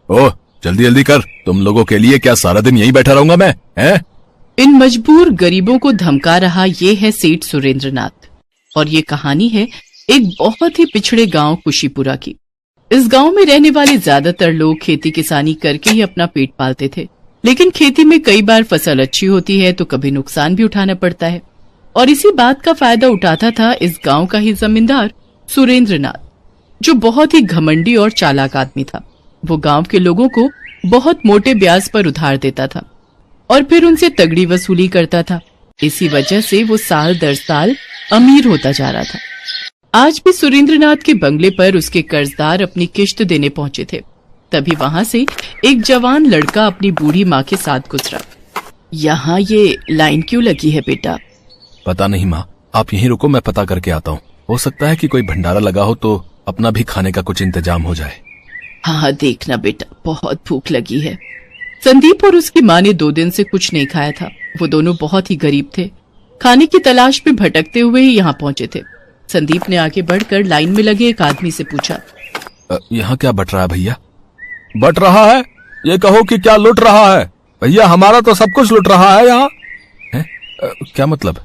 ओह, जल्दी जल्दी कर। तुम लोगों के लिए क्या सारा दिन यहीं बैठा रहूंगा मैं, हैं? इन मजबूर गरीबों को धमका रहा ये है सेठ सुरेंद्रनाथ। और ये कहानी है एक बहुत ही पिछड़े गांव कुशीपुरा की। इस गांव में रहने वाले ज्यादातर लोग खेती किसानी करके ही अपना पेट पालते थे, लेकिन खेती में कई बार फसल अच्छी होती है तो कभी नुकसान भी उठाना पड़ता है। और इसी बात का फायदा उठाता था इस गांव का ही जमींदार सुरेंद्रनाथ, जो बहुत ही घमंडी और चालाक आदमी था। वो गांव के लोगों को बहुत मोटे ब्याज पर उधार देता था और फिर उनसे तगड़ी वसूली करता था। इसी वजह से वो साल दर साल अमीर होता जा रहा था। आज भी सुरेंद्रनाथ के बंगले पर उसके कर्जदार अपनी किश्त देने पहुंचे थे। तभी वहां से एक जवान लड़का अपनी बूढ़ी माँ के साथ गुजरा। यहाँ ये लाइन क्यों लगी है बेटा? पता नहीं माँ, आप यहीं रुको, मैं पता करके आता हूँ। हो सकता है कि कोई भंडारा लगा हो तो अपना भी खाने का कुछ इंतजाम हो जाए। हाँ देखना बेटा, बहुत भूख लगी है। संदीप और उसकी माँ ने 2 दिन से कुछ नहीं खाया था। वो दोनों बहुत ही गरीब थे। खाने की तलाश में भटकते हुए ही यहाँ पहुंचे थे। संदीप ने आगे बढ़कर लाइन में लगे एक आदमी से पूछा, यहाँ क्या बट रहा है भैया? बट रहा है? ये कहो कि क्या लुट रहा है? भैया हमारा तो सब कुछ लुट रहा है यहाँ। क्या मतलब?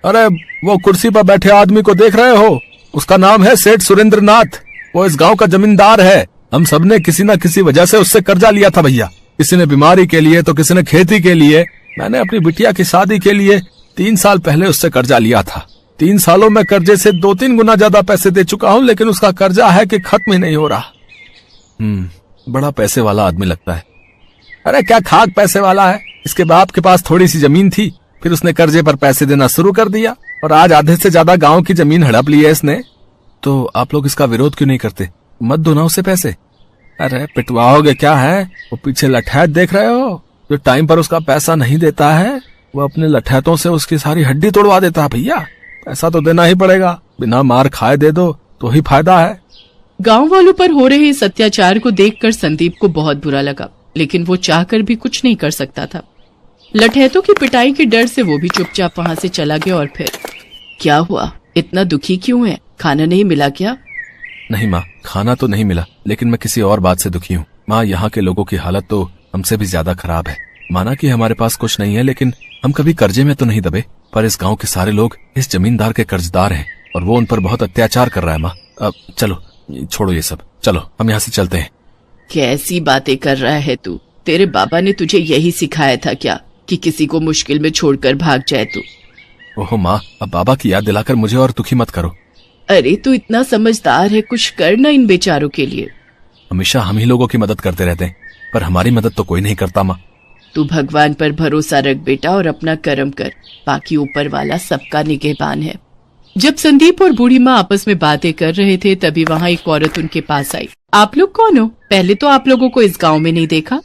अरे वो कुर्सी पर बैठे आदमी को देख रहे हो? उसका नाम है सेठ सुरेंद्रनाथ। वो इस गांव का जमींदार है। हम सबने किसी न किसी वजह से उससे कर्जा लिया था भैया। किसी ने बीमारी के लिए तो किसी ने खेती के लिए। मैंने अपनी बिटिया की शादी के लिए 3 साल पहले उससे कर्जा लिया था। 3 सालों में कर्जे से 2-3 गुना ज्यादा पैसे दे चुका हूँ, लेकिन उसका कर्जा है कि खत्म ही नहीं हो रहा। बड़ा पैसे वाला आदमी लगता है। अरे क्या खाक पैसे वाला है। इसके बाप के पास थोड़ी सी जमीन थी, फिर उसने कर्जे पर पैसे देना शुरू कर दिया और आज आधे से ज्यादा गांव की जमीन हड़प ली है इसने। तो आप लोग इसका विरोध क्यों नहीं करते? मत दो ना उसे पैसे। अरे पिटवाओगे क्या है? वो पीछे लठैत देख रहे हो? जो टाइम पर उसका पैसा नहीं देता है, वो अपने लठैतों से उसकी सारी हड्डी तोड़वा देता है भैया। पैसा तो देना ही पड़ेगा, बिना मार खाए दे दो तो ही फायदा है। गांव वालों पर हो रहे इस अत्याचार को देखकर संदीप को बहुत बुरा लगा, लेकिन वो चाहकर भी कुछ नहीं कर सकता था। लठैतों की पिटाई के डर से वो भी चुपचाप वहां से चला गया। और फिर क्या हुआ? इतना दुखी क्यों है? खाना नहीं मिला क्या? नहीं माँ, खाना तो नहीं मिला, लेकिन मैं किसी और बात से दुखी हूँ। माँ, यहाँ के लोगों की हालत तो हमसे भी ज्यादा खराब है। माना कि हमारे पास कुछ नहीं है, लेकिन हम कभी कर्जे में तो नहीं दबे। पर इस गांव के सारे लोग इस जमींदार के कर्जदार हैं और वो उन पर बहुत अत्याचार कर रहा है। माँ अब चलो, छोड़ो ये सब, चलो हम यहाँ से चलते हैं। कैसी बातें कर रहा है तू? तेरे बाबा ने तुझे यही सिखाया था क्या कि किसी को मुश्किल में छोड़कर भाग जाए तू? ओहो माँ, अब बाबा की याद दिलाकर मुझे और दुखी मत करो। अरे तू इतना समझदार है, कुछ करना इन बेचारों के लिए। हमेशा हम ही लोगों की मदद करते रहते हैं, पर हमारी मदद तो कोई नहीं करता माँ। तू भगवान पर भरोसा रख बेटा और अपना कर्म कर, बाकी ऊपर वाला सबका निगहबान है। जब संदीप और बूढ़ी माँ आपस में बातें कर रहे थे, तभी वहाँ एक औरत उनके पास आई। आप लोग कौन हो? पहले तो आप लोगों को इस गांव में नहीं देखा।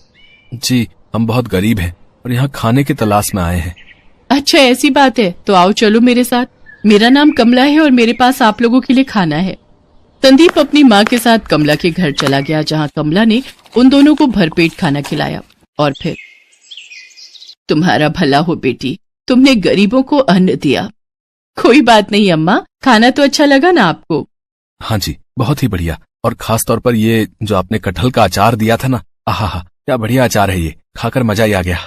जी, हम बहुत गरीब हैं और यहाँ खाने की तलाश में आए हैं। अच्छा ऐसी बात है, तो आओ चलो मेरे साथ। मेरा नाम कमला है और मेरे पास आप लोगों के लिए खाना है। संदीप अपनी माँ के साथ कमला के घर चला गया, जहाँ कमला ने उन दोनों को भरपेट खाना खिलाया। और फिर, तुम्हारा भला हो बेटी, तुमने गरीबों को अन्न दिया। कोई बात नहीं अम्मा, खाना तो अच्छा लगा ना आपको? हाँ जी, बहुत ही बढ़िया। और खास तौर पर ये जो आपने कटहल का अचार दिया था ना, आहा, क्या बढ़िया अचार है ये, खाकर मजा ही आ गया।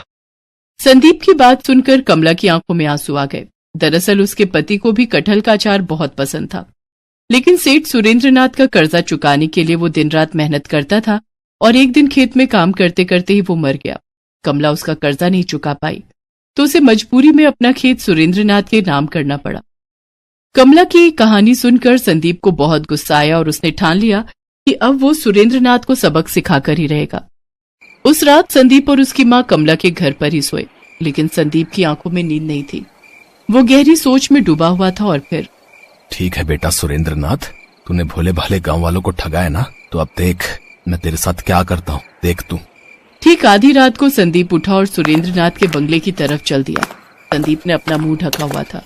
संदीप की बात सुनकर कमला की आंखों में आंसू आ गए। दरअसल उसके पति को भी कटहल का अचार बहुत पसंद था, लेकिन सेठ सुरेंद्रनाथ का कर्जा चुकाने के लिए वो दिन रात मेहनत करता था और एक दिन खेत में काम करते करते ही वो मर गया। कमला उसका कर्जा नहीं चुका पाई, तो उसे मजबूरी में अपना खेत सुरेंद्रनाथ के नाम करना पड़ा। कमला की कहानी सुनकर संदीप को बहुत गुस्सा आया और उसने ठान लिया कि अब वो सुरेंद्रनाथ को सबक सिखाकर ही रहेगा। उस रात संदीप और उसकी माँ कमला के घर पर ही सोए, लेकिन संदीप की आंखों में नींद नहीं थी। वो गहरी सोच में डूबा हुआ था। और फिर, ठीक है बेटा सुरेंद्रनाथ, तूने भोले भाले गांव वालों को ठगाया ना, तो अब देख मैं तेरे साथ क्या करता हूँ, देख तू। ठीक आधी रात को संदीप उठा और सुरेंद्रनाथ के बंगले की तरफ चल दिया। संदीप ने अपना मुंह ढका हुआ था।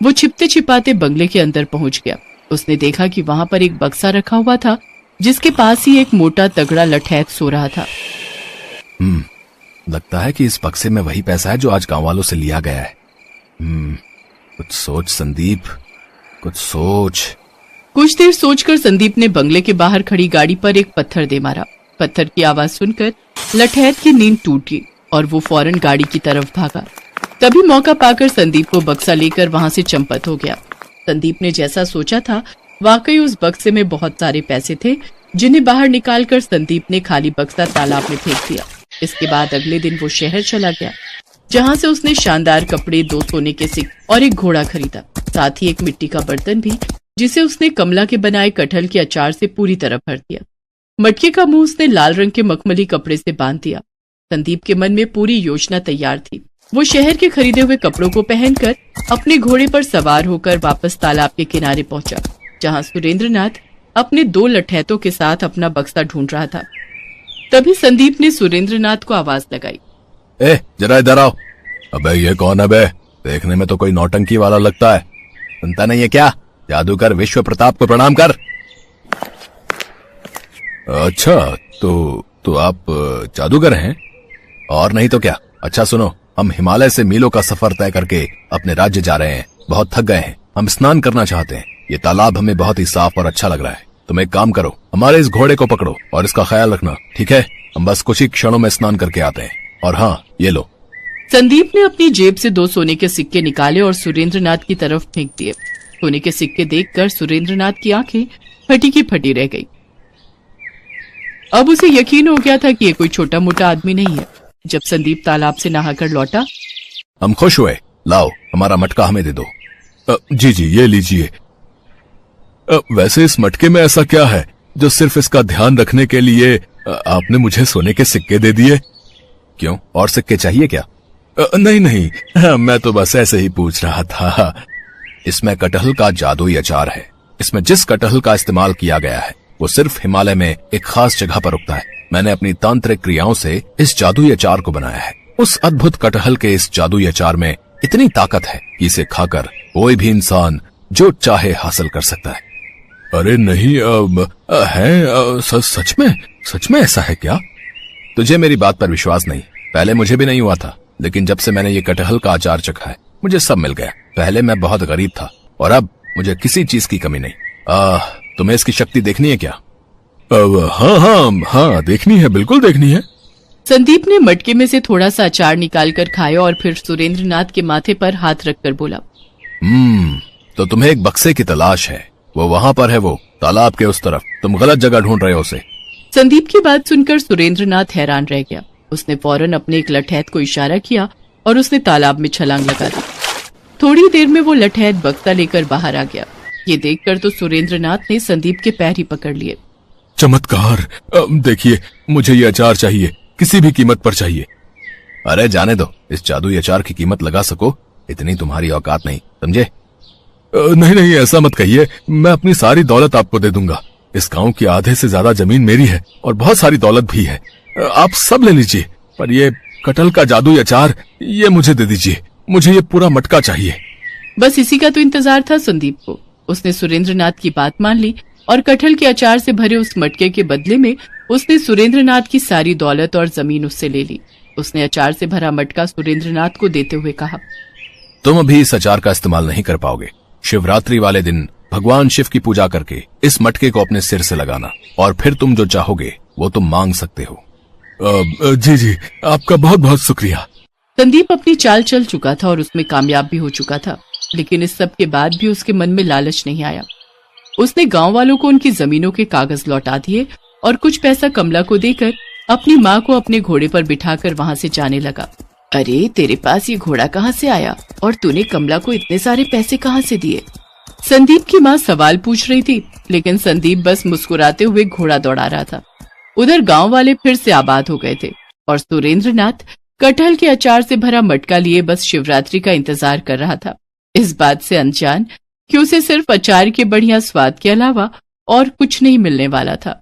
वो छिपते छिपाते बंगले के अंदर पहुंच गया। उसने देखा कि वहां पर एक बक्सा रखा हुआ था, जिसके पास ही एक मोटा तगड़ा लठैत सो रहा था। लगता है कि इस बक्से में वही पैसा है जो आज गांव वालों से लिया गया है। कुछ सोच संदीप, कुछ सोच। कुछ देर सोचकर संदीप ने बंगले के बाहर खड़ी गाड़ी पर एक पत्थर दे मारा पत्थर की आवाज सुनकर लठैत की नींद टूट गई और वो फौरन गाड़ी की तरफ भागा। तभी मौका पाकर संदीप को बक्सा लेकर वहां से चंपत हो गया। संदीप ने जैसा सोचा था वाकई उस बक्से में बहुत सारे पैसे थे, जिन्हें बाहर निकालकर संदीप ने खाली बक्सा तालाब में फेंक दिया। इसके बाद अगले दिन वो शहर चला गया, जहां से उसने शानदार कपड़े, 2 सोने के सिक्के और एक घोड़ा खरीदा, साथ ही एक मिट्टी का बर्तन भी, जिसे उसने कमला के बनाए कटहल के अचार से पूरी तरह भर दिया। मटके का मुंह उसने लाल रंग के मखमली कपड़े से बांध दिया। संदीप के मन में पूरी योजना तैयार थी। वो शहर के खरीदे हुए कपड़ों को पहनकर अपने घोड़े पर सवार होकर वापस तालाब के किनारे पहुंचा, जहां सुरेंद्रनाथ अपने 2 लठैतों के साथ अपना बक्सा ढूंढ रहा था। तभी संदीप ने सुरेंद्रनाथ को आवाज लगाई, ए जरा इधर आओ। अबे ये कौन है बे? देखने में तो कोई नौटंकी वाला लगता है। सुनता नहीं है क्या? जादूगर विश्व प्रताप को प्रणाम कर। अच्छा, तो आप जादूगर हैं? और नहीं तो क्या। अच्छा सुनो, हम हिमालय से मीलों का सफर तय करके अपने राज्य जा रहे हैं। बहुत थक गए हैं, हम स्नान करना चाहते हैं। ये तालाब हमें बहुत ही साफ और अच्छा लग रहा है। तुम एक काम करो, हमारे इस घोड़े को पकड़ो और इसका ख्याल रखना, ठीक है? हम बस कुछ ही क्षणों में स्नान करके आते हैं। और हाँ, ये लो। संदीप ने अपनी जेब से 2 सोने के सिक्के निकाले और सुरेंद्रनाथ की तरफ फेंक दिए। सोने के सिक्के देखकर सुरेंद्रनाथ की आंखें फटी की फटी रह गई। अब उसे यकीन हो गया था कि ये कोई छोटा मोटा आदमी नहीं है। जब संदीप तालाब से नहाकर लौटा, हम खुश हुए। लाओ, हमारा मटका हमें दे दो। जी ये लीजिए। वैसे इस मटके में ऐसा क्या है जो सिर्फ इसका ध्यान रखने के लिए आपने मुझे सोने के सिक्के दे दिए? क्यों, और सिक्के चाहिए क्या? नहीं, मैं तो बस ऐसे ही पूछ रहा था। इसमें कटहल का जादुई अचार है। इसमें जिस कटहल का इस्तेमाल किया गया है वो सिर्फ हिमालय में एक खास जगह पर उगता है। मैंने अपनी तांत्रिक क्रियाओं से इस जादुई अचार को बनाया है। उस अद्भुत कटहल के इस जादुई अचार में इतनी ताकत है कि इसे खाकर कोई भी इंसान जो चाहे हासिल कर सकता है। अरे नहीं, सच में ऐसा है क्या? तुझे मेरी बात पर विश्वास नहीं? पहले मुझे भी नहीं हुआ था, लेकिन जब से मैंने ये कटहल का अचार चखा है मुझे सब मिल गया। पहले मैं बहुत गरीब था और अब मुझे किसी चीज की कमी नहीं। तुम्हें इसकी शक्ति देखनी है क्या? हाँ, देखनी है, बिल्कुल देखनी है। संदीप ने मटके में से थोड़ा सा अचार निकालकर खाया और फिर सुरेंद्रनाथ के माथे पर हाथ रखकर बोला, तो तुम्हें एक बक्से की तलाश है। वो वहां पर है, वो तालाब के उस तरफ। तुम गलत जगह ढूंढ रहे हो उसे। संदीप की बात सुनकर सुरेंद्रनाथ हैरान रह गया। उसने फौरन अपने एक लठैत को इशारा किया और उसने तालाब में छलांग लगा दी। थोड़ी देर में वो लठैत बक्सा लेकर बाहर आ गया। ये देखकर तो सुरेंद्रनाथ ने संदीप के पैर ही पकड़ लिए। चमत्कार! देखिए, मुझे ये अचार चाहिए, किसी भी कीमत पर चाहिए। अरे जाने दो, इस जादुई अचार की कीमत लगा सको इतनी तुम्हारी औकात नहीं, समझे? नहीं, ऐसा मत कहिए। मैं अपनी सारी दौलत आपको दे दूंगा। इस गांव की आधे से ज्यादा जमीन मेरी है और बहुत सारी दौलत भी है। आप सब ले लीजिए, पर ये कटहल का जादुई अचार ये मुझे दे दीजिए। मुझे ये पूरा मटका चाहिए। बस इसी का तो इंतजार था संदीप को। उसने सुरेंद्रनाथ की बात मान ली और कटहल के अचार से भरे उस मटके के बदले में उसने सुरेंद्रनाथ की सारी दौलत और जमीन उससे ले ली। उसने अचार से भरा मटका सुरेंद्रनाथ को देते हुए कहा, तुम अभी इस अचार का इस्तेमाल नहीं कर पाओगे। शिवरात्रि वाले दिन भगवान शिव की पूजा करके इस मटके को अपने सिर से लगाना और फिर तुम जो चाहोगे वो तुम मांग सकते हो। जी, आपका बहुत बहुत शुक्रिया। संदीप अपनी चाल चल चुका था और उसमें कामयाब भी हो चुका था, लेकिन इस सब के बाद भी उसके मन में लालच नहीं आया। उसने गांव वालों को उनकी जमीनों के कागज लौटा दिए और कुछ पैसा कमला को देकर अपनी माँ को अपने घोड़े पर बिठाकर वहां से जाने लगा। अरे, तेरे पास ये घोड़ा कहाँ से आया और तूने कमला को इतने सारे पैसे कहाँ से दिए? संदीप की माँ सवाल पूछ रही थी, लेकिन संदीप बस मुस्कुराते हुए घोड़ा दौड़ा रहा था। उधर गांव वाले फिर से आबाद हो गए थे और सुरेंद्रनाथ कटहल के अचार से भरा मटका लिए बस शिवरात्रि का इंतजार कर रहा था, इस बात से अनजान कि उसे सिर्फ अचार के बढ़िया स्वाद के अलावा और कुछ नहीं मिलने वाला था।